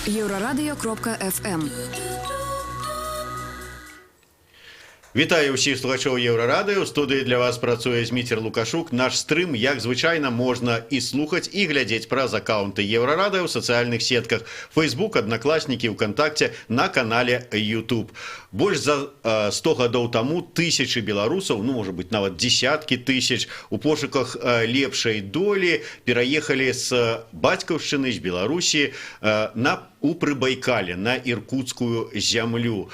Еврорадио.FM. Вітаю ўсіх слухачоў Еўрарадыё. У студыі для вас працуе Зміцер Лукашук. Наш стрым, як звычайна, можна і слухаць, і глядзець праз аккаунты Еўрарадыё ў сацыяльных сетках Facebook, Аднакласнікі, ВКонтакце, на канале YouTube. Больш за 100 гадоў таму тысячы беларусаў, можа быць, нават дзесяткі тысяч, у пошуках лепшай долі пераехалі з бацькаўшчыны, з Беларусі у Прыбайкале, на іркуцкую зямлю.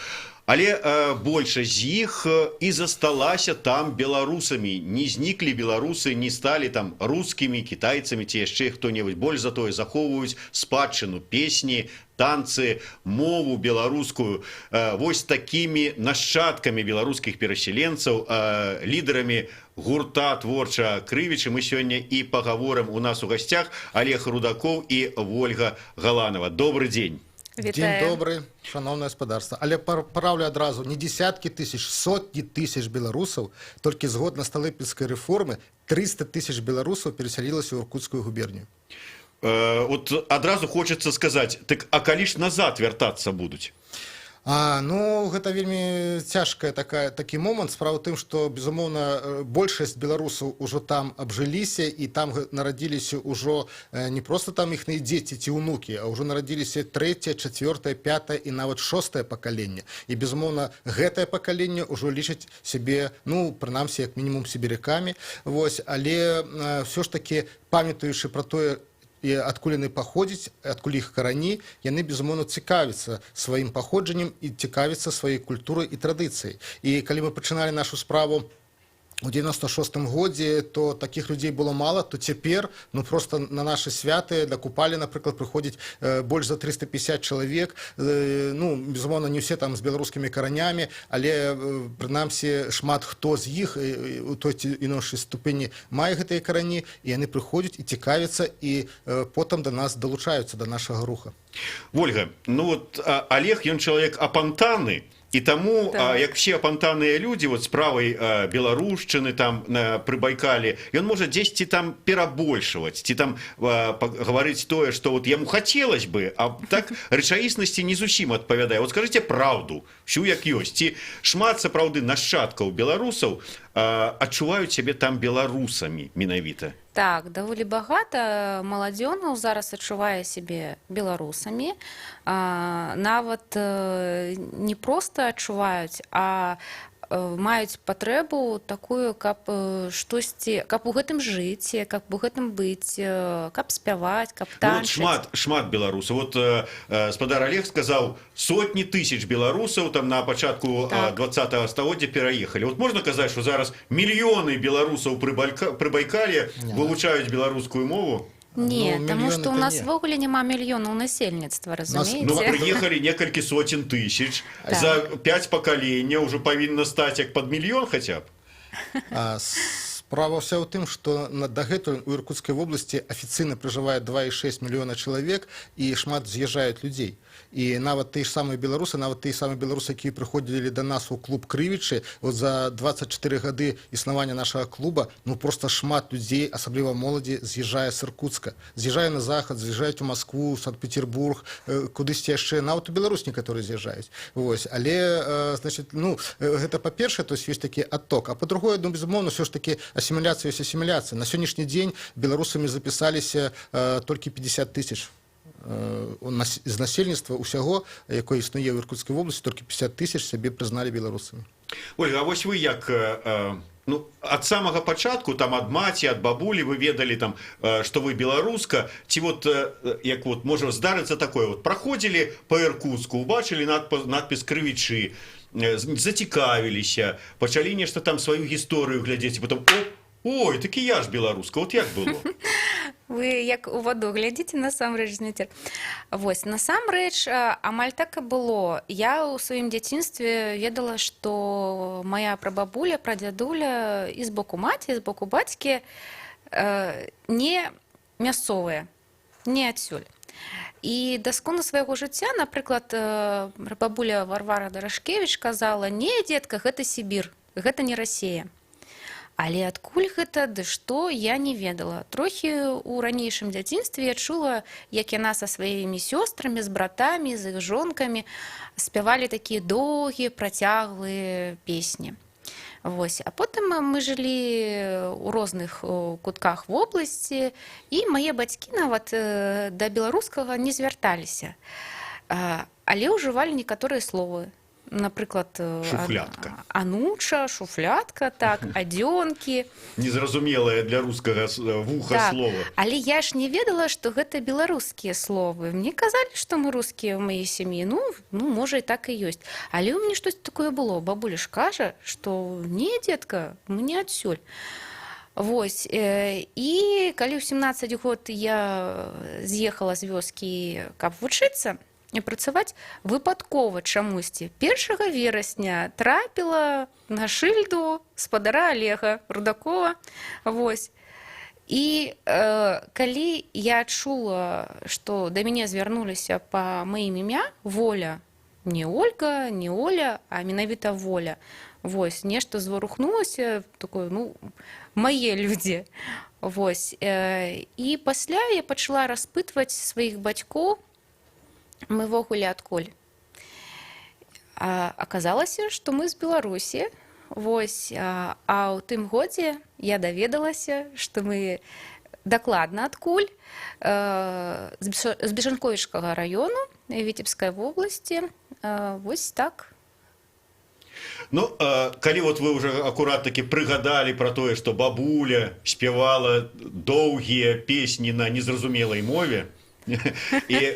Але большасць з іх і засталася там беларусамі. Не зніклі беларусы, не сталі там рускімі, кітайцамі ці яшчэ хто-небудзь. Больш за тое, захоўваюць спадчыну, песні, танцы, мову беларускую. Вось такімі нашчадкамі беларускіх перасяленцаў, лідарамі гурта творча Крывічы мы сёння і пагаворым. У нас у гасцях Олег Рудакоў і Вольга Галанова. Добрый дзень. День добрый, шановное господарство. Але поправлю адразу, не десятки тысяч, сотни тысяч белорусов, только згодна Столыпинской реформы 300 тысяч белорусов переселилось в Иркутскую губернию. Вот адразу хочется сказать, так а калі ж назад вяртацца будуць? Гэта вельмі цяжкая такі момант. Справа ў тым, што, безумоўна, большасць беларусаў ужо там абжыліся, і там нарадзіліся ўжо не проста там іхныя дзеці ці ўнукі, а ўжо нарадзіліся трэцяе, чацвёртае, пятае і нават шостае пакаленне. І, безумоўна, гэтае пакаленне ўжо лічыць сябе, прынамсі, як мінімум сібірякамі. Але ўсё ж такі, памятаючы пра тое, і адкуль яны паходзяць, адкуль іх карані, яны, безумоўна, цікавяцца сваім паходжаннем і цікавяцца сваёй культурай і традыцыяй. І калі мы пачыналі нашу справу у 96-м годзе, то такіх людзей было мала, то цяпер, просто на нашы святы, да купалі, напрыклад, прыходзіць больш за 350 чалавек. Безумоўна, не ўсе там з беларускімі каранямі, але, прынамсі, шмат хто з іх у той ці іншай ступені мае гэтыя карані, і яны прыходзяць і цікавяцца, і потым да нас далучаюцца, да нашага руха. Вольга, Олег, ён чалавек апантаны, і таму, як все апантаныя людзі, з правай беларушчыны там на Прыбайкале, ён можа дзесьці там перабольшваць, ці там гаварыць тое, што яму хацелось бы, а так рэчаіснасці не зусім адпавядае. Скажыце праўду, всю як ёсць. Ці шмат сапраўды нашчадкаў беларусаў адчуваюць сябе там беларусамі менавіта? Так, даволі багата маладзёнаў зараз адчувае сябе беларусамі. Нават не проста адчуваюць, а маюць патрэбу такую, каб штосьці, каб у гэтым жыць, каб у гэтым быць, каб спяваць, каб танчыць. Шмат беларусаў. Спадар Олег сказаў, сотні тысяч беларусаў там на пачатку 20-го стагоддзя пераехалі. Можна казаць, што зараз мільёны беларусаў Прыбайкале вывучаюць беларускую мову? Не, таму што ў нас ввогуле няма мільёнаў насельніцтва, разумееце? Прыехалі некалькі сотен тысяч, за 5 пакаленняў ўжо павінна стаць як пад мільён хаця б. Справа ўся ў тым, што дагэтуль у Іркутскай вобласці афіцыйна пражывае 2,6 мільёна чалавек, і шмат з'язджаюць людзей. І нават тыя ж самыя беларусы, якія прыходзілі да нас у клуб Крывічы, за 24 гады існавання нашага клуба, проста шмат людзей, асабліва моладзі, з'язджае з Іркутска. З'язджае на захад, з'язджаюць у Маскву, Санкт-Петербург, кудысьці яшчэ, нават у Беларусь некаторыя з'язджаюць. Але, гэта па-першае, то ёсць такі адток. А па-другое, безумоўна, ўсё ж такі асіміляцыя ёсць асіміляцыя. На сённяшні дзень беларусамі запісаліся толькі 50 тысяч. З насельніцтва ўсяго, якое існуе ў Іркутскай вобласці, толькі 50 тысяч сябе прызналі беларусамі. Ольга, а вось вы як ад самага пачатку, ад маці, ад бабулі вы ведалі, што вы беларуска, ці як можа здарыцца такое, праходзілі па Іркутску, убачылі надпіс Крывічы, зацікавіліся, пачалі нешта там сваю гісторыю глядзець, і потым, ой, такі я ж беларуска, як было? Вы як у ваду глядзіце, насамрэч, Зміцер. Насамрэч, амаль так і было. Я ў сваім дзяцінстве ведала, што моя прабабуля, прадзядуля і з боку маці, і з боку бацькі не мясцовыя, не адсюль. І да скону свайго жыцця, напрыклад, бабуля Варвара Дарашкевіч казала, не, дзетка, гэта Сібір, гэта не Расія. Але адкуль гэта, ды што, я не ведала. Трохі ў ранейшым дзяцінстве я чула, як яна са сваімі сёстрамі, з братамі, з іх жонкамі спявалі такія доўгія, працяглыя песні. Вось. А потым мы жылі ў розных кутках вобласці, і мае бацькі нават да беларускага не звярталіся. Але ўжывалі некаторыя словы. Напрыклад, Шуфлятка. ануча, шуфлятка, так, адзёнкі. Незразумелае для рускага вуха слова. Але я ж не ведала, што гэта беларускія словы. Мне казалі, што мы рускія ў маёй сям'і. Ну, можа, і так і ёсць. Але ў мяне штось такое было. Бабуля ж кажа, што не, дзетка, мы не адсюль. Вось. І калі ў 17 год я з'ехала з вёскі, каб вучыцца, і працаваць, выпадкова чамусьці 1 верасня трапіла на шыльду спадара Олега Рудакова. Вось. І калі я чула, што да мяне звярнуліся па маім імя Воля, не Ольга, не Оля, а менавіта Воля. Вось, нешта зварухнулася, такое, мае людзі. Вось. І пасля я пачала распытваць сваіх бацькоў, мы вогуле адкуль. Аказалася, што мы з Беларусі. Вось. А ў тым годзе я даведалася, што мы дакладна адкуль, з Бежанковічскага раёну Віцебскай вобласці. Вось так. Ну, калі вот вы уже акурат-таки прыгадалі про тое, што бабуля спявала доўгія песні на незразумелай мове, і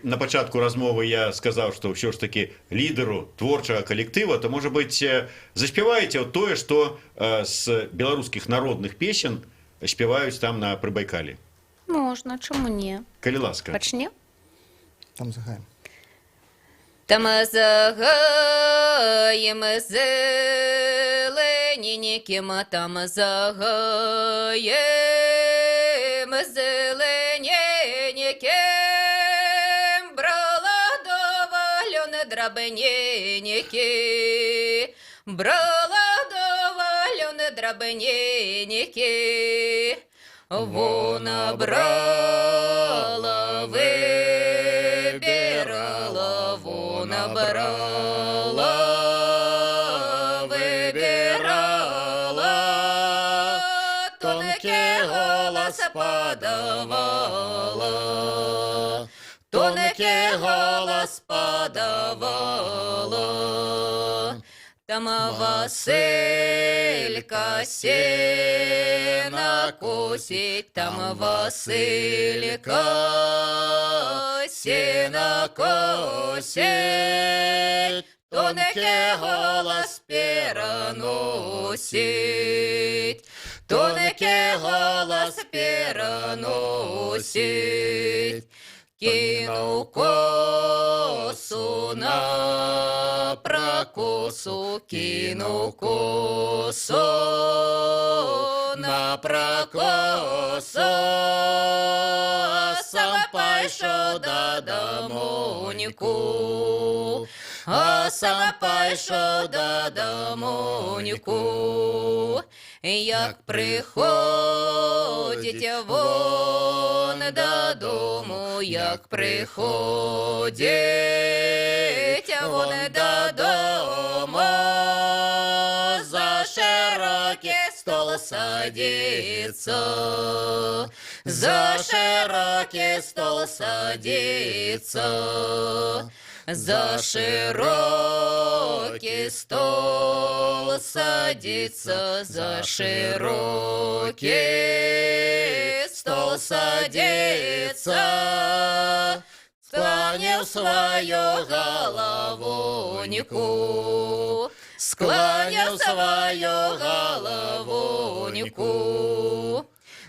на пачатку размовы я сказаў, што ўсё ж таки лідару творчага калектыва, то, можа быць, заспяваеце тое, што з беларускіх народных песен спяваюць там на Прыбайкалі? Можна, чаму не? Калі ласка. Пачнем? Там загаем. Там загаем зелененьким, там загаем зелененьким, брала до валюни драбиненьки, брала до валюни драбиненьки, вона брала, вибирала, вона брала, вибирала, тонкий голос подавала, тонкий голос подавала. Там Василька сена косить, там Василька сена косить, тонкий голос переносить, тонкий голос переносить. Кинул косу на прокосу, кинул косу на прокосу, а сам пайшов додомоньку, а сам пайшов додомоньку. Як приходить вон додому, як приходить вон додому, за широкий стол садится, за широкий стол садится, за широкий стол садится, за широкий стол садится, склонил свою головоньку, склонил свою головоньку.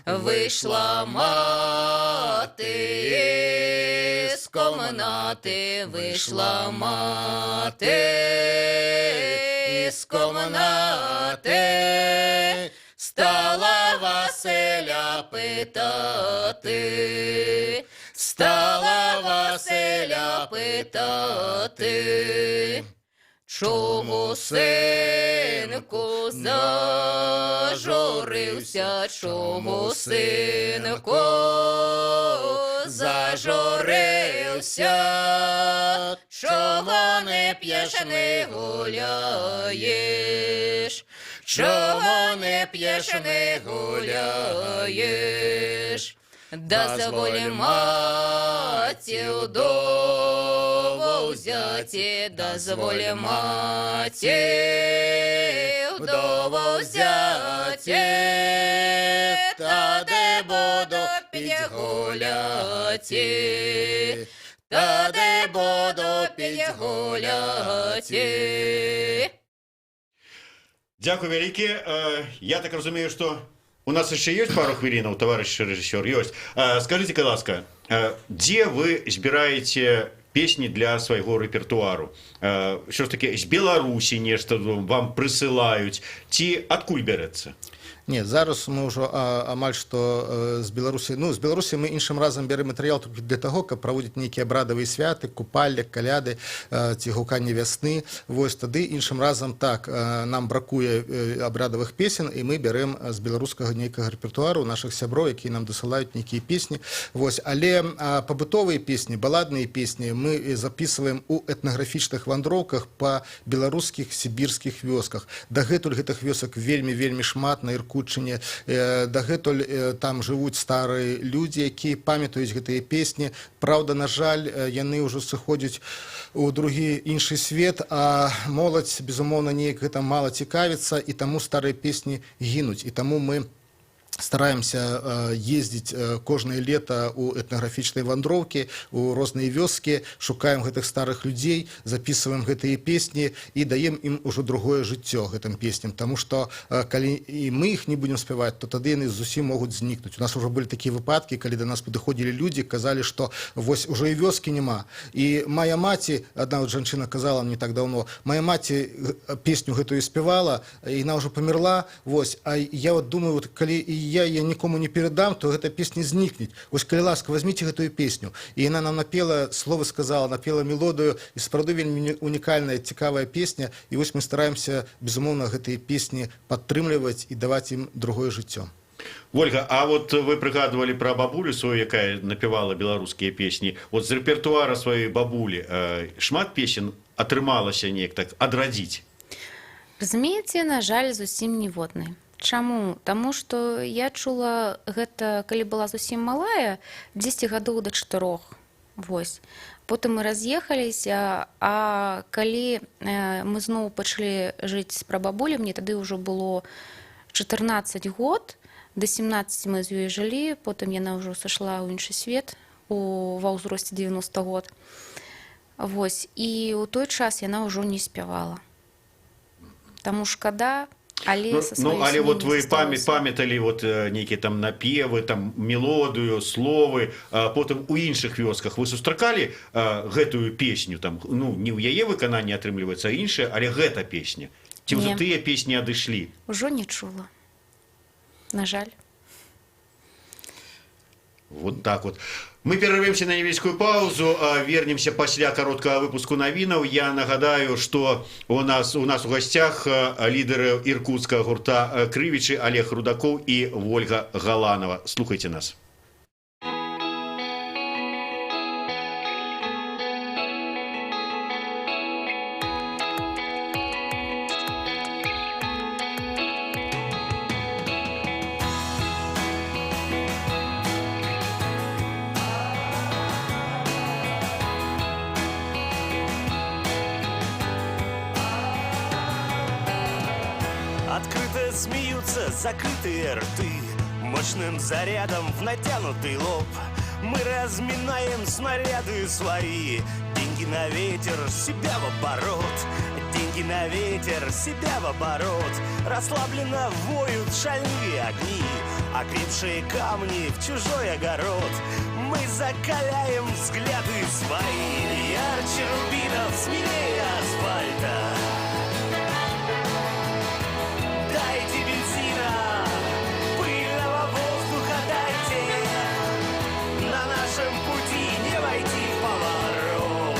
Вийшла мати з комнати, вийшла мати із комнати, стала Василя питати, стала Василя питати. Чого, синку, зажурився? Чого, синку, зажурився? Чого не п'єш, не гуляєш? Чого не п'єш, не гуляєш? Дозволь маті вдову взяти, дозволь маті вдову взяти, тоді буду піть гуляти, тоді буду піть гуляти. Дякую вялікі. Я так разумею, что у нас еще есть пару хвилинов, товарищ режиссер, есть. Скажите, ласка, где вы збираете песни для свайго рэпертуару? Що ж таки, з Беларусі нешта вам прысылаюць, ці адкуль бярэцца? Не, зараз мы ўжо амаль што з Беларусі, ну, з Беларусі мы іншым разам бярем матэрыял толькі для таго, каб праводзіць нейкія абрадавыя святы, купалле, каляды, ці гуканне вясны. Вось тады іншым разам так, нам бракуе абрадавых песен, і мы бярем з беларускага нейкага рэпертуару нашых сяброў, якія нам дасылаюць нейкія песні. Вось, але пабытовыя песні, баладныя песні мы записываем у этнаграфічных вандроўках па беларускіх сібірскіх вёсках. Дагэтуль гэтых вёсак вельмі шмат на Іркутску. Дагэтуль там жывуць старыя людзі, якія памятаюць гэтыя песні. Праўда, на жаль, яны ўжо сыходзяць у другі іншы свет, а моладзь, безумоўна, неяк гэта мала цікавіцца, і таму старыя песні гінуць. І таму мы стараемся ездзіць кожнае лета ў этнаграфічныя вандроўкі, у розныя вёскі, шукаем гэтых старых людзей, записываем гэтыя песні і даем ім ужо другое жыццё гэтым песням, таму што калі і мы іх не будзем спяваць, то тады яны зусім могуць знікнуць. У нас ужо былі такія выпадкі, калі да нас падыходзілі людзі, казалі, што вось ужо і вёскі няма. І моя маці, адна жанчына казала мне так даўно, моя маці песню гэтую спявала, і яна ўжо памерла, вось, а я вот думаю, вот, калі я нікому не перадам, то гэта песня знікнець. Вось, калі ласка, возьмите гэтую песню. І яна нам напела, словы сказала, напела мелодыю, і сапраўды вельмі унікальная, цікавая песня. І вось мы стараемся, безумоўна, гэтыя песні падтрымліваць і даваць ім другое жыццё. Ольга, а вот вы прыгадывалі пра бабулю свою, якая напевала беларускія песні. Вот з рэпертуара сваёй бабулі шмат песен атрымалася неяк так адрадзіць? Разумееце, на жаль, зусім ніводнай. Чаму? Таму што я чула гэта, калі была зусім малая, 10 гадоў да 4. Вось. Потым мы раз'ехаліся, а калі мы зноў пачалі жыць з прабабуляй, мне тады ўжо было 14 год, да 17 мы з ёй жылі, потым яна ўжо сышла ў іншы свет ва ўзросце 90 год. Вось. І ў той час яна ўжо не спявала. Таму шкада, але але вот вы памяталі вот нейкія там напевы, там мелодыю, словы, потым у іншых вёсках вы сустракалі гэтую песню, там, ну, не ў яе выкананні атрымліваецца, а іншая, але гэта песня. Ці ўжо тыя песні адышлі? Ужо не чула. На жаль. Вот так вот. Мы перервемся на невеликую паузу, вернемся пасля кароткага выпуску навінаў. Я нагадаю, што у нас у гасцях лідары іркутскага гурта Крывічы Олег Рудакоў і Ольга Галанова. Слухайте нас. Открыто смеются закрытые рты, мощным зарядом в натянутый лоб. Мы разминаем снаряды свои, деньги на ветер, себя в оборот. Деньги на ветер, себя в оборот. Расслабленно воют шальные огни, окрепшие камни в чужой огород. Мы закаляем взгляды свои, ярче рубинов, смелее асфальта. Дайте бензина, пыльного воздуха дайте, на нашем пути не войти в поворот.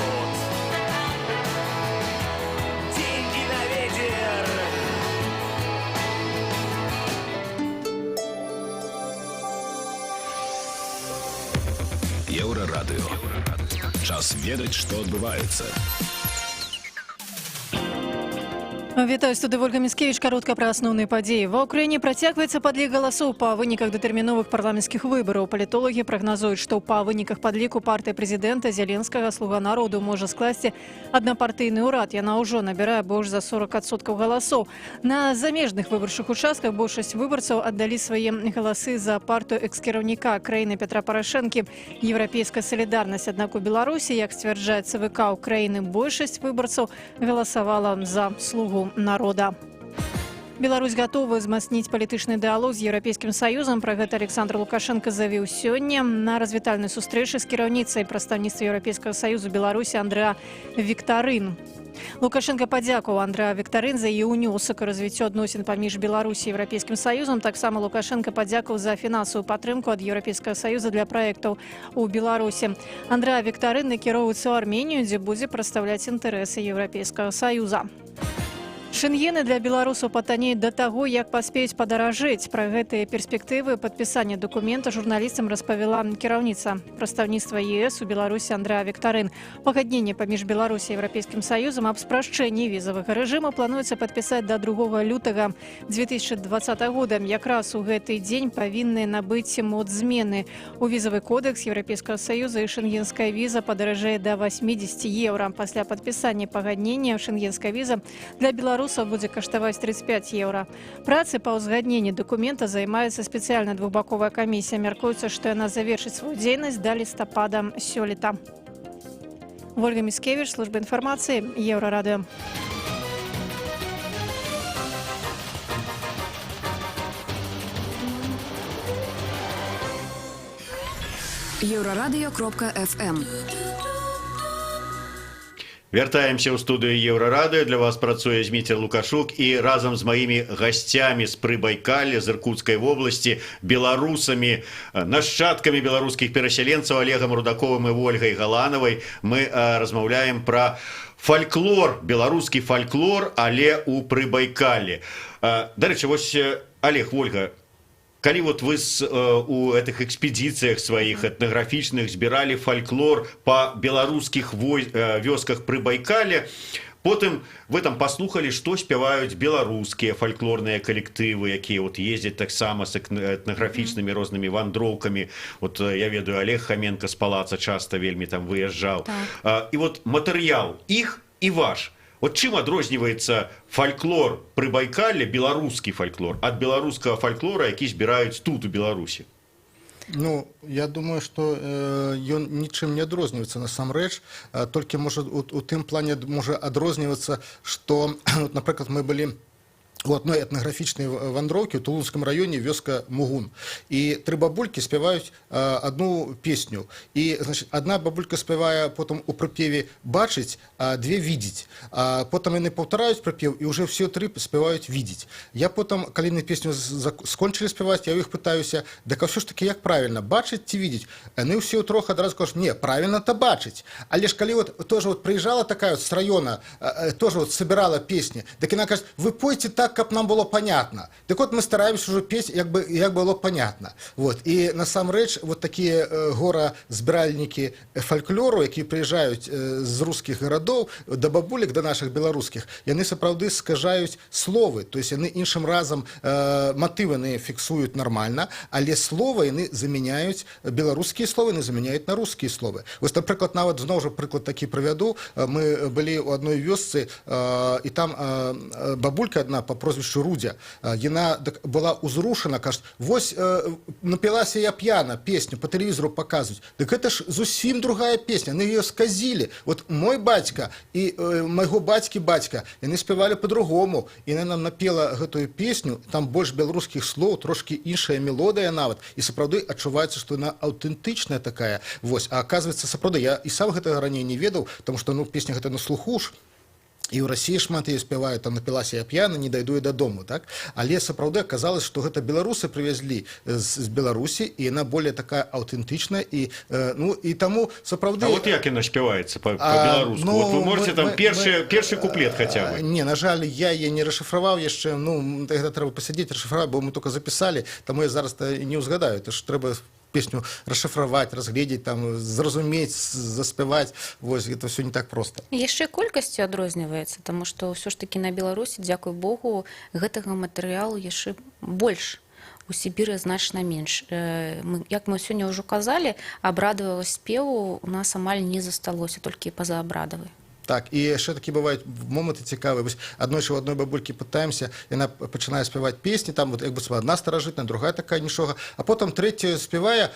Еўрарадыё. Час ведаць, што адбываецца. Вітаю, студыя Ольга Міскевіч. Каротка пра асноўныя падзеі. Ва ўкраіне працягваецца падлік галасоў па выніках датэрміновых парламенцкіх выбараў. Палітолагі прагназуюць, што па выніках падліку партыя прэзідэнта Зеленскага «Слуга народу» можа скласці аднапартыйны ўрад. Яна ўжо набірае больш за 40% галасоў. На замежных выбарчых участках большасць выбарцаў аддалі свае галасы за партыю экс-кіраўніка краіны Петра Парашэнкі «Еўрапейская салідарнасць». Аднак у Беларусі, як сцвярджае ЦВК Украіны, большасць выбарцаў галасавала за «Слугу народа». Беларусь гатова ўзмацніць палітычны дыалог з Еўрапейскім Саюзам. Пра гэта Александр Лукашенко заявіў сёння на развітальнай сустрэчы з кіраўніцай прадстаўніцтва Еўрапейскага Саюзу Беларусі Андрэа Віктарын. Лукашенко падзякуваў Андрэа Віктарын за яе ўнёсак у развіццё адносін паміж Беларусі і Еўрапейскім Саюзам. Таксама Лукашенко падзякуваў за фінансавую падтрымку ад Еўрапейскага Саюза для праектаў у Беларусі. Андрэа Віктарын накіроўваецца ў Арменію, дзе будзе прадстаўляць інтарэсы Еўрапейскага Саюза. Шэнгены для беларусаў патанеюць да таго, як паспеюць падаражэць. Пра гэтыя перспектывы падпісання дакумента журналістам распавяла кіраўніца прадстаўніцтва ЕС у Беларусі Андрэа Віктарын. Пагадненне паміж Беларусі і Еўрапейскім Саюзам аб спрашчэнні візавага рэжыму плануецца падпісаць да 2 лютага 2020 года. Якраз у гэты дзень павінны набыць моц змены. У візавы кодэкс Еўрапейскага Саюза і шэнгенская віза падаражэе да 80 еўра. Пасля падпісання пагаднення шэнгенская віза для беларусаў будзе каштаваць 35 еўра. Працы па ўзгадненні дакумента займаецца спецыяльная двухбаковая камісія. Мяркуецца, што яна завершыць сваю дзейнасць да лістапада сёлета. Ольга Міскевіч, служба інфармацыі, Еўрарадыё. Еўрарадыё.фм. Вяртаемся ў студыю Еўрарадыё. Для вас працуе Зміцер Лукашук і разам з маімі гасцямі з Прыбайкалля, з Іркуцкай вобласці, беларусамі, нашчадкамі беларускіх перасяленцаў Олегам Рудаковым і Ольгай Галанавай мы размаўляем пра фальклор, беларускі фальклор, але ў Прыбайкаллі. Дарэчы, вось Олег, Ольга, калі вот вы у этих экспедициях своих этнографичных збирали фольклор по белорусских вёсках Прыбайкалля, потым вы там послухали, что спяваюць беларускія фольклорныя калектывы, якія вот ездзяць таксама с этнографічнымі рознымі вандроўкамі. Вот я ведаю, Олег Хоменко з палаца часто вельмі там выязджаў. І вот матэрыял іх і ваш. Вот чым адрозніваецца фольклор Прыбайкалля, беларускі фольклор, ад беларускага фольклора, які збіраюць тут у Беларусі? Ну, я думаю, што ён нічым не адрозніваецца насамрэч, толькі можа у тым плане можа адрознівацца, што, напрыклад, мы былі у одной этнографічнай вандроўкі ў Тулунскім раёне вёска Мугун. І 3 бабулькі спяваюць одну песню. І, значит, одна бабулька спявае потым у прыпеве «бачыць», а 2 «відзіць». Потым яны паўтараюць прыпеў, і ўжо все 3 спяваюць «відзіць». Я потым, калі яны песню скончылі спяваць, я ў іх пытаюся, так а ўсё ж таки як правільна, бачыць ці відзіць? Яны ўсе трох адразу кажуць, не, правільна-то бачыць. Але ж калі вот тоже вот прыязджала такая вот с района, тоже вот собирала песни, так яна кажа, вы пойце так, каб нам было понятно. Так вот мы стараемся уже петь, як было понятно. Вот. И насамрэч вот такие гора-збіральнікі фольклору, якія прыязджаюць з рускіх гарадоў да бабулек, да наших беларускіх, яны сапраўды скажаюць словы, то есть яны іншым разам матывы яны фіксуюць нормально, але слова яны заменяюць, беларускія словы яны заменяюць на рускія словы. Вось, напрыклад, нават зноў жа прыклад такі прывяду. Мы былі ў адной вёсцы, і там бабулька одна по прозвищу Рудя, яна была узрушена, кажет, вось напілася я п'яна, песню по телевизору показывают. Так это ж зусім другая песня, они ее сказили. Вот мой батька и моего батьки батька, яны спевали по-другому, и она нам напела гэтую песню, там больше белорусских слов, трошки іншая мелодия нават, и сапраўды адчуваецца, что она аутентичная такая. Вось, а оказывается, сапраўды, я и сам гэтага раней не ведаў, потому что, ну, песня гэта на слуху ж. І ў Расіі шмат яе спяваюць, там напілася я п'яна, не дайду я дадому, так? Але сапраўды аказалось, што гэта беларусы прывезлі з Беларусі, і яна более такая аўтэнтычная, і, ну, і таму сапраўды... А вот як яна спяваецца по-беларуску? Вот вы можете там першы куплет хотя бы? Не, на жаль, я яе не расшифраваў яшчэ, ну, гэта трэба пасядзець, расшифраваць, бо мы только запісалі, таму я зараз не ўзгадаю, это ж трэба песню расшифровать, разгледзець, там, зразумець, заспяваць. Вось, гэта все не так просто. Яшчэ колькасцю адрозніваецца, таму што ўсё ж такі на Беларусі, дзякуй Богу, гэтага матэрыялу яшчэ больш. У Сібіры значна менш. Як мы сёння ўжо казалі, абрадавага спеву у нас амаль не засталося, толькі пазаабрадавы. Так, і яшчэ такі бываюць моманты цікавыя. Вось аднойчы у адной бабулькі пытаемся, яна пачынае спяваць песні, там вот, як бы адна старажытная, другая такая нічога, а потым трэцяя спявае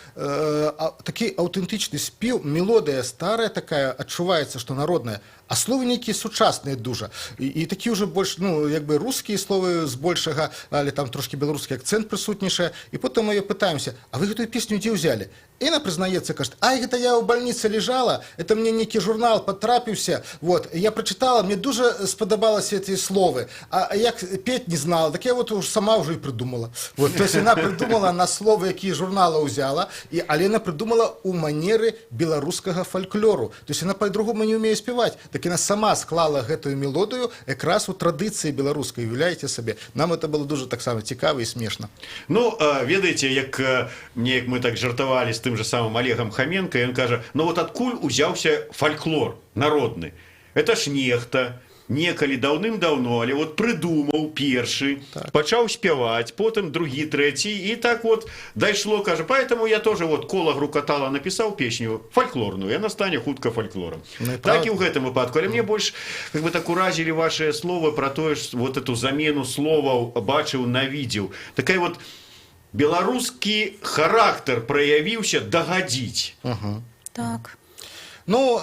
такі аўтэнтычны спеў, мелодыя старая такая, адчуваецца, што народная, а словы нейкія сучасныя дужа. І такі ўжо больш, ну, як бы рускія словы з большага, але там трошкі беларускі акцэнт прысутнейшы, і потым мы яе пытаемся, а вы гэтую песню дзе ўзялі? И она признаецца, кажет, ай, гэта я ў больнице лежала, это мне нейкі журнал потрапіўся, вот, я прочитала, мне дуже сподобалось эти словы, а як петь не знала, так я вот уж сама уже и придумала. Вот, то есть она придумала на словы, якія журнала ўзяла, і але она придумала у манеры беларускага фольклору. То есть она по-другому не умее спевать, так яна сама склала гэтую мелодию якраз у традыцыі беларускай, уявляеце сабе. Нам это было дуже таксама цікава і смешна. Ну, ведаеце, як мы так жартавалі з тым же самым Олегом Хоменко, и он кажа, ну вот адкуль узяўся фольклор народны? Это ж нехта, некалі даўным-даўно, але вот прыдумаў першы, пачаў спяваць, потым другі, трэці, і так вот дайшло, кажа, поэтому я тоже вот Кола Грукатала напісаў песню фольклорную, и она стане хутка фольклором. Ну, так и в гэтым выпадку. Але мне больш как бы так уразілі ваши словы про тое, вот эту замену словаў бачыў, навідзеў. Такая вот беларускі характар праявіўся дагадзіць. Так. Ну,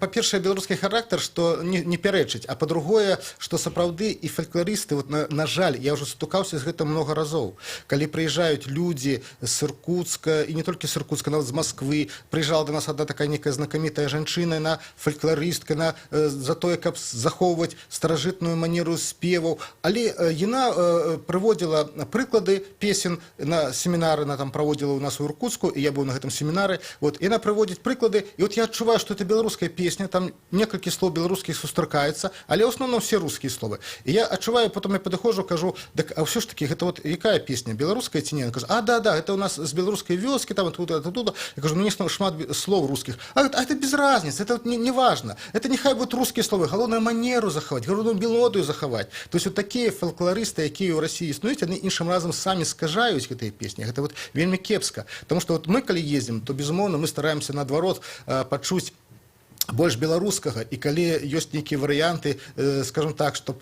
па-першае, беларускі характар, што не пярэчыць, а па-другое, што сапраўды і фалькларысты, вот, на жаль, я ўжо сутыкаўся з гэтым много разоў, калі прыязджаюць людзі з Иркутска, і не толькі з Иркутска, нават з Москвы, прыязджала да нас одна такая некая знакамітая жанчына, яна фалькларыстка, яна за тое, каб захоўваць старажытную манеру спеваў, але яна прыводзіла прыклады песен на семінары, она там праводзіла у нас у Иркутску, і я быў на гэтым семінары, вот, яна прыводзіць прыклады, і вот я адчуваю, что это беларуская песня, там некалькі слов беларускіх сустракаецца, але ў асноўным все рускія словы. І я адчуваю, потом я падыходжу, кажу, так, а ўсё ж таки, гэта вот якая песня, беларуская ці не? Кажу, да, это у нас з беларускай вёскі, там, оттуда. Я кажу, ну, не шмат слов русских. А это без разницы, это вот не важно. Это нехай будут русские слова, галоўнае манеру захаваць, галоўную мелодию захаваць. То есть вот такія фольклористы, якія ў России існуюць, яны іншым разам самі скажаюць гэтыя песні. Гэта вот вельмі кепска. Потому что вот мы, калі ездзім, то, безумоўна, мы стараемся наадварот пачуць больш беларускага, і калі ёсць нейкія варыянты, скажем так, што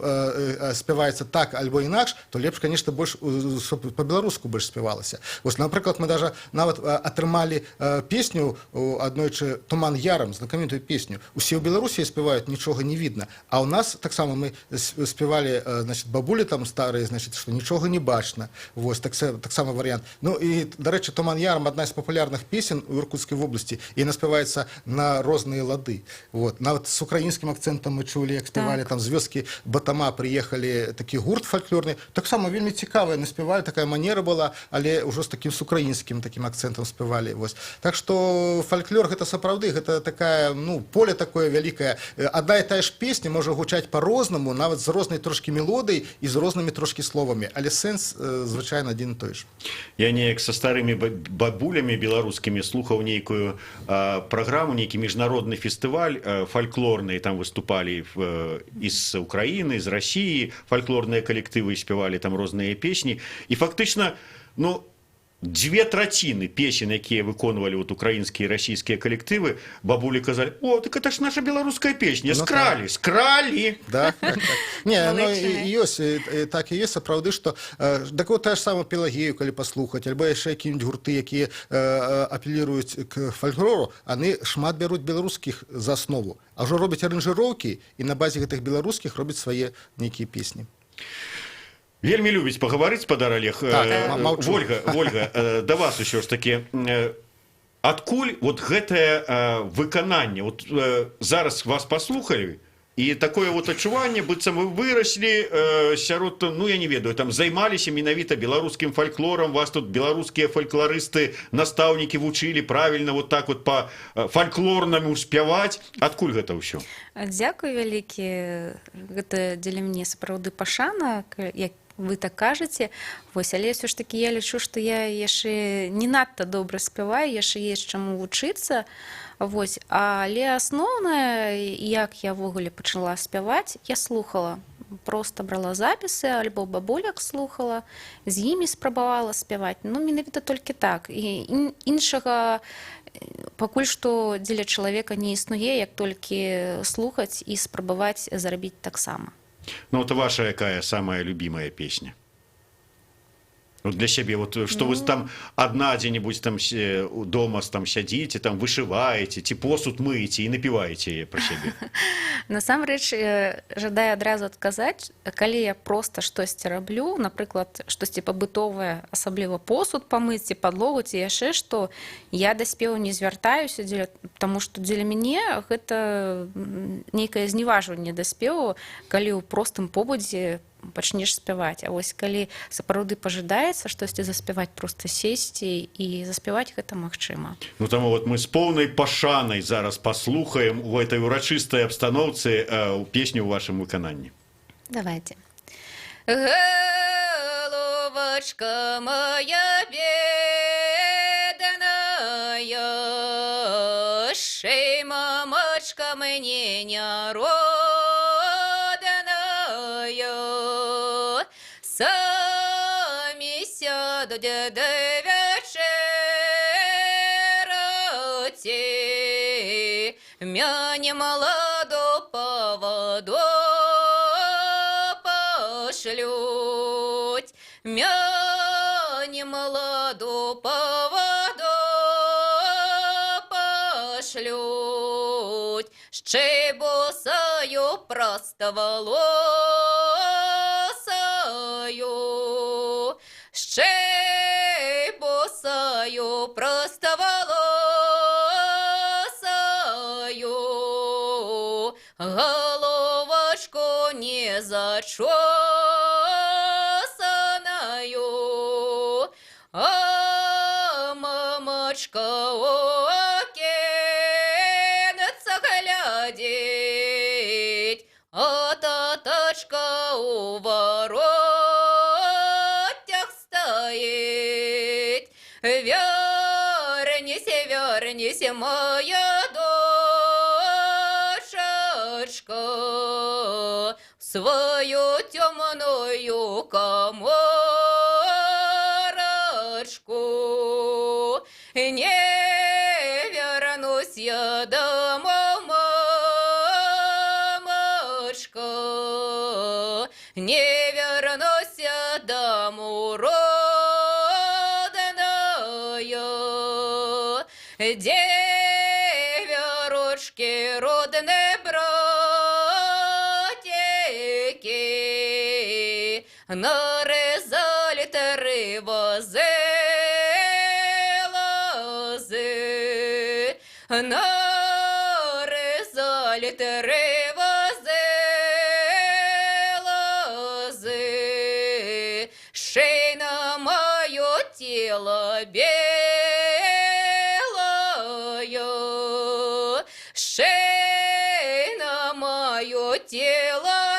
спяваецца так альбо інакш, то лепш, конечно, больш по-беларуску больш спявалася. Вось, напрыклад, мы даже нават атрымалі песню аднойчы «Туман ярам», знакамітую песню. Усе ў Беларусі спяваюць, нічога не видно, а ў нас таксама мы спявалі, значит, бабулі там старыя, значит, што нічога не бачна. Вось, таксама варыянт. Ну і, дарэчы, «Туман ярам» адна з папулярных песен у Иркутскай вобласці, і яна спяваецца на розныя лады. Вот. Нават с украинским акцентом мы чули, як спевали, там з вёскі Батама приехали такі гурт фольклорны, так само вельмі цікавая, наспевали, такая манера была, але ўжо з таким с украинским таким акцентом спевали. Вось. Так что фольклор гэта сапраўды, гэта такая, ну, поле такое вялікае. Одна і тая ж песня можа гучаць по-рознаму, нават з рознай трошки мелодыяй і з рознымі трошки словамі, але сэнс звычайна адзін і той ж. Я неяк са старымі бабулямі беларускімі слухаў нейкую праграму, нейкі міжнародны фестываль фольклорные, там выступали из Украины, из России, фольклорные коллективы спевали там разные песни. И фактично, ну, 2/3 песен, якія выконвалі вот украинские и российские коллективы, бабулі казали, о, так это ж наша беларуская песня, скралі. Да, так. Не, ну, ёсць, так і ёсць, сапраўды, што так вот та ж самая Пелагею, калі паслухаць, альбо яшчэ якія-нибудь гурты, якія апеллируюць к фольклору, яны шмат бяруць беларускіх за основу, а ўжо робяць аранжыроўкі і на базе гэтых беларускіх робяць свае нейкія песні. Вельмі любіць пагаварыць, спадар Олег. Вольга, да вас ўсё ж такі. Адкуль вот гэтае выкананне? Вот зараз вас паслухалі, і такое вот адчуванне, быццам вы выраслі сярод, ну, я не ведаю, там займаліся менавіта беларускім фольклорам, вас тут беларускія фольклорысты, настаўнікі вучылі правільна вот так вот по фольклорнаму спяваць. Адкуль гэта ўсё? Дзякуй вялікі. Гэта дзеля мяне сапраўды пашана, вы так кажаце. Вось, але ўсё ж такі я лічу, што я яшчэ не надта добра спяваю, яшчэ есть чаму вучыцца. Вось, але асноўнае, як я ўвогуле пачала спяваць, я слухала. Просто брала запісы, альбо бабуляк слухала, з імі спрабавала спяваць. Ну, менавіта толькі так. І іншага пакуль што дзеля чалавека не існуе, як толькі слухаць і спрабаваць зарабіць таксама. Ну, вот ваша якая самая любимая песня? Вот для сябе, вот что вы там одна где-нибудь там дома там сядзіце, там вышываеце, ці посуд мыеце і напіваеце яе пра сябе. Насамрэч, жадаю адразу адказаць, калі я проста штосьці раблю, напрыклад, штосьці пабытовае, асабліва посуд памыць ці падлогу, ці яшчэ што, я да спеву не звяртаюся, таму што дзеля мяне гэта нейкае зневажванне да спеву, калі ў простым побудзе пачнеш спяваць. А вось калі сапраўды пажадаецца штосьці заспяваць, проста сесці і заспяваць, гэта магчыма. Ну, таму вот мы з поўнай пашанай зараз паслухаем у гэтай урачыстай абстаноўцы песню ў вашым выкананні. Давайте. Головочка моя бедная, шей, мамочка, мне не родная, сами сяду деда вечероти, мя не молоду поводу пошлють, мя не молоду поводу пошлють, ще босою просто волосою, ще босою просто волосою, головочку не зачесаною, а мамочка окинется глядеть, а таточка у воротях стоит. Вернись, вернись, моя душечка, в свою темную коморочку. Не вернусь я домой, мамочка, не вернусь я домой родная. Деверушки, родные братики, нарезали три лозы, нарезали три лозы, шей на мое тело белое, шей на мое тело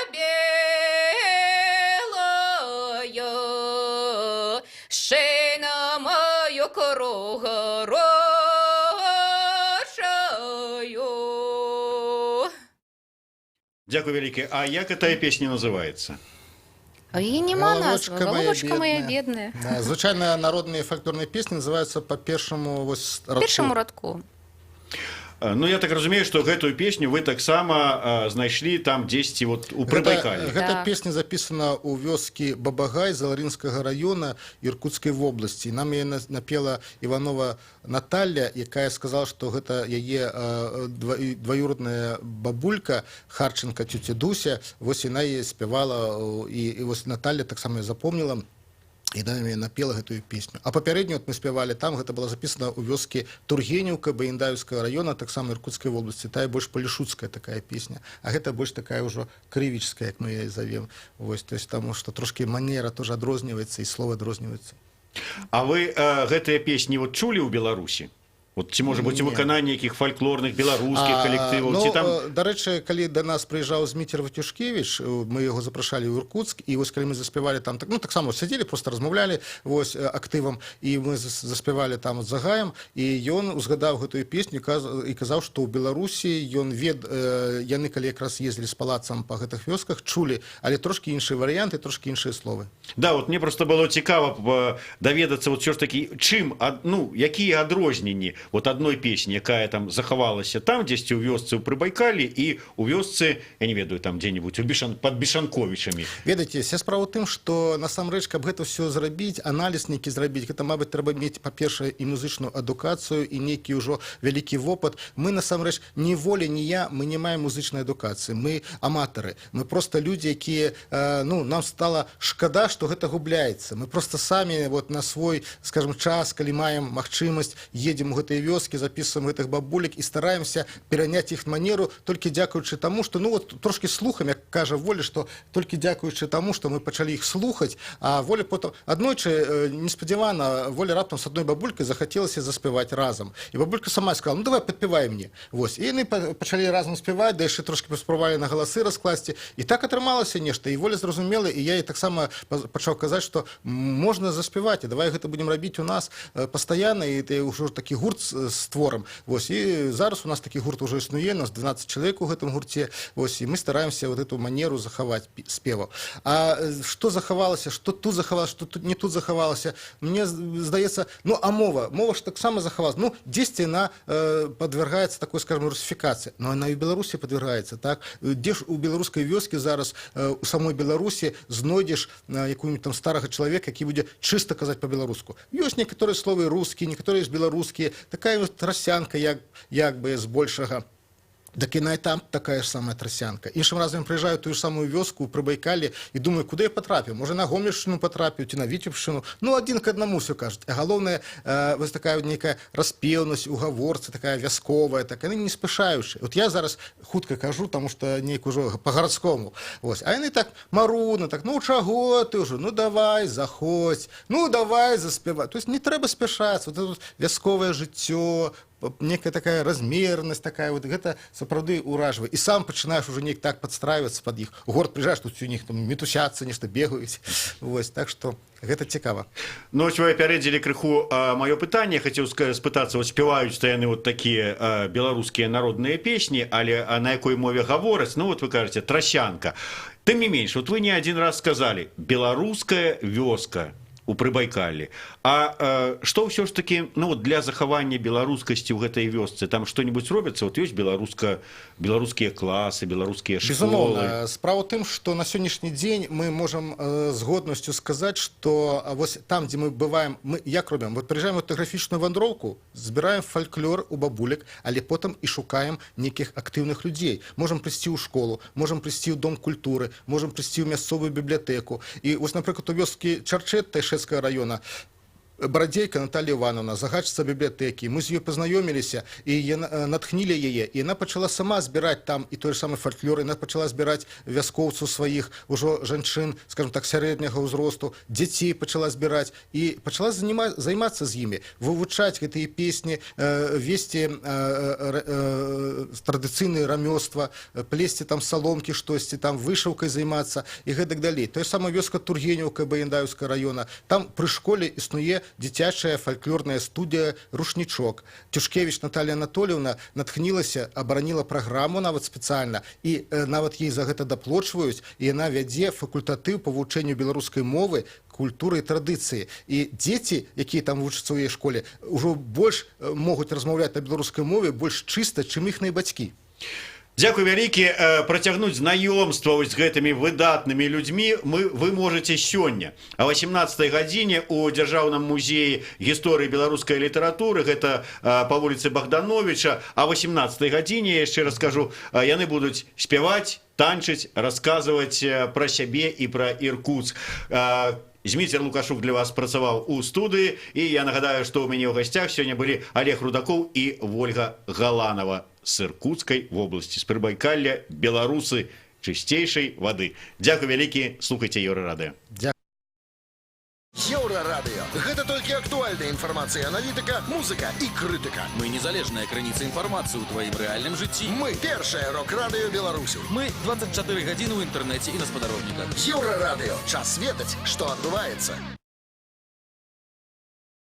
белое, шей на мою кругорочую. Дякую вялікі. А як эта песня называется? И нема назвы. «Головочка моя Головочка моя бедная». бедная. Да, звычайно народные фольклорные песни называются по першому радку. Першому радку. Ну, я так разумею, што гэтую песню вы таксама знайшлі там дзесьці вот у Прыбайкале. Гэта Да. песня записана ў вёскі Бабагай Заларынскага района Іркутскай вобласці. Нам яе напела Іванова Наталья, якая сказала, што гэта яе двоюродная бабулька Харченко цёця Дуся. Вось яна яе спявала, і вось Наталья таксама запомніла. І нам яе напела гэтую песню. А папярэднюю мы спявалі там, гэта была запісана ў вёскі Тургенеўка Баіндаеўскага района, таксама Іркутскай вобласці. Тая больш палішуцкая такая песня. А гэта больш такая ўжо крывічская, як мы яе завем. Вось, то есть таму што трошкі манера тоже адрозніваецца і слова адрозніваецца. А вы гэтыя песні вот чулі ў Беларусі? Вот ці можа быць у Не. выкананні якіх фальклорных беларускіх калектываў ну, ці там дарэчы, калі да нас прыязджаў Зміцер Ватюшкевіч, мы яго запрашалі ў Іркутск, і вось калі мы заспявалі там, ну таксама сядзелі, просто размаўлялі вось актывам, і мы заспявалі там з Загаем, і ён узгадаў гэтую песню і казаў, што ў Беларусі яны калі якраз ездзілі з палацам па гэтых вёсках, чулі, але трошкі іншыя варыянты, трошкі іншыя словы. Да, вот мне просто было цікава даведацца вот все ж таки чым ну якія адрозненні вот адной песні, якая там захавалася там дзесьці ў вёсцы ў Прыбайкаллі і ў вёсцы, я не ведаю, там дзе-нибудь пад Бешанковічамі. Ведаеце, вся справа ў тым, што насамрэч, каб гэта ўсё зрабіць, аналіз нейкі зрабіць, гэта, мабыць, трэба мець, па-першае, і музычную адукацыю, і нейкі ўжо вялікі вопыт. Мы, насамрэч, ні Воля, ні я, мы не маем музычнай адукацыі. Мы аматары. Мы проста людзі, якія, ну, нам стала шкада, што гэта губляецца. Мы проста самі вот на свой, скажем, час, калі маем магчымасць, едзем у гэтыя вёскі, записываем гэтых бабулек і стараемся пераняць іх манеру толькі дзякуючы таму, што, ну, вот трошки слухам, як кажа Воля, што толькі дзякуючы таму, што мы пачалі іх слухаць, а Воля потым аднойчы неспадзявана Воля раптам з адной бабулькай захацелася заспяваць разам. І бабулька сама сказала: "Ну давай падпявай мне". Вось. І яны пачалі разам спяваць, да яшчэ трошки паспрабавалі на галасы раскласці. І так атрымалася нешта. І Воля зразумела, і я і таксама пачаў казаць, што можна заспяваць, і давай гэта будзем рабіць у нас пастаянна, і ты ўжо такі гурт створым. Вось. І зараз у нас такі гурт ужо існуе, нас 12 чалавек у гэтым гурце. Вось. І мы стараемся вот эту манеру захаваць спеваў. А што захавалася, што тут захавалася, што тут не тут захавалася, мне здаецца, ну, а мова ж таксама захавалася. Ну, дзесьці яна падвяргаецца такой, скажем, русифікацыі. Но яна і ў Беларусі падвяргаецца, так? Дзе ж у беларускай вёскі зараз у самой Беларусі знойдзеш якую-нибудь там старага чалавека, які будзе чыста казаць па-беларуску. Ёсць некаторыя словы рускія, некаторыя ж беларускія, такая вот трасянка, як бы збольшага. Так і на там такая ж самая трасянка. Іншым разам прыязджаю тую ж самую вёску ў Прыбайкаллі і думаю, куды я патрапіў? Можа, на Гомельшчыну патрапіў ці на Віцебшчыну? Ну, адзін к аднаму ўсё кажуць. А галоўнае, вось такая нейкая распеўнасць у гаворцы, такая вясковая, так, яны не спяшаючы. Вот я зараз хутка кажу, таму што нейк ужо па-гарадскому. Вось. А яны так марудна, так: "Ну, чаго ты ўжо? Ну, давай, заходзь. Ну, давай, заспявай". То есть не трэба спяшацца. Вот это вот вясковае жыццё, некая такая размернасць такая, вот гэта сапраўды ўражвае. І сам пачынаеш уже неяк так падстраивацца пад іх. У горад прыязджаеш, тут у них там мітусяцца, нешта бегаюць. Вось, так што гэта цікава. Ну, ось вы апярэдзілі крыху маё пытанне, хацеў спытацца, вот спяваюць-то яны вот такія беларускія народныя песні, але на якой мове гавораць? Ну, вот вы кажаце, трасянка. Тым не менш, вот вы не адзін раз сказалі: беларуская вёска у Прыбайкаллі. А што ўсё ж таки, ну, для захавання беларускасці ў гэтай вёсцы? Там што-нибудь робіцца? Вот ёсць беларускія класы, беларускія школы? Безумоўна. Справа ў тым, што на сённяшні дзень мы можам з годнасцю сказаць, што вось там, дзе мы бываем, мы як робім? Вот прыязджаем у этнаграфічную вандроўку, збіраем фальклор у бабулек, але потым і шукаем нейкіх актыўных людзей. Можам прыйсці ў школу, можам прыйсці ў дом культуры, можам прыйсці ў мясцовую бібліятэку. І вось, напрыклад, у вёскі Чарчэт Тайшэцкага района Барадзейка Наталья Івановна, загадчыца бібліятэкі. Мы з ёй пазнаёміліся, і натхнілі яе, і яна пачала сама збіраць там і той же самы фальклор, яна пачала збіраць вяскоўцаў сваіх, ужо жанчын, скажем так, сярэдняга ўзросту, дзяцей пачала збіраць, і пачала займацца з імі, вывучаць гэтыя песні, весці традыцыйныя рамёства, плесці там саломкі штосьці, там вышыўкай займацца і гэтак далей. Той самая вёска Тургенеўка Баяндаўскага района, там пры школе існуе дзіцячая фальклорная студія «Рушнічок». Тюшкевіч Наталья Анатольевна натхнілася, абараніла праграму нават спецыяльна, і нават ей за гэта даплочваюць, і яна вядзе факультатыў па вывучэнню беларускай мовы, культуры і традыцыі. І дзеці, якія там вучацца ў яе школе, ўжо больш могуць размаўляць на беларускай мове больш чыста, чым іхныя бацькі. Дзякуй вялікі. Працягнуць знаёмства з гэтымі выдатнымі людзьмі вы можаце сёння. А 18 гадзіне у Дзяржаўным музеі гісторыі беларускай літаратуры, гэта па вуліцы Богдановича, а 18 гадзіне, яшчэ раз скажу, яны будуць спяваць, танчыць, расказваць пра сябе і пра Іркутск. Зміцер Лукашук для вас працаваў у студыі, і я нагадаю, што ў мяне ў гасцях сёння былі Олег Рудакоў і Вольга Галанова з Іркутскай вобласці, з Прыбайкалля, беларусы чысцейшай вады. Дзякуй вялікі, слухайце Еўрарадыё. Дзякуй. Еўрарадыё. Гэта толькі актуальна. актуальная информация, аналитика, музыка и критика. Мы незалежная крыніца інфармацыі ў тваім рэальным жыцці. Мы першае рок-радыё Беларусі. Мы 24 гадзіны ў інтэрнэце і на спадарожніках. Еўрарадыё. Час ведаць, што адбываецца.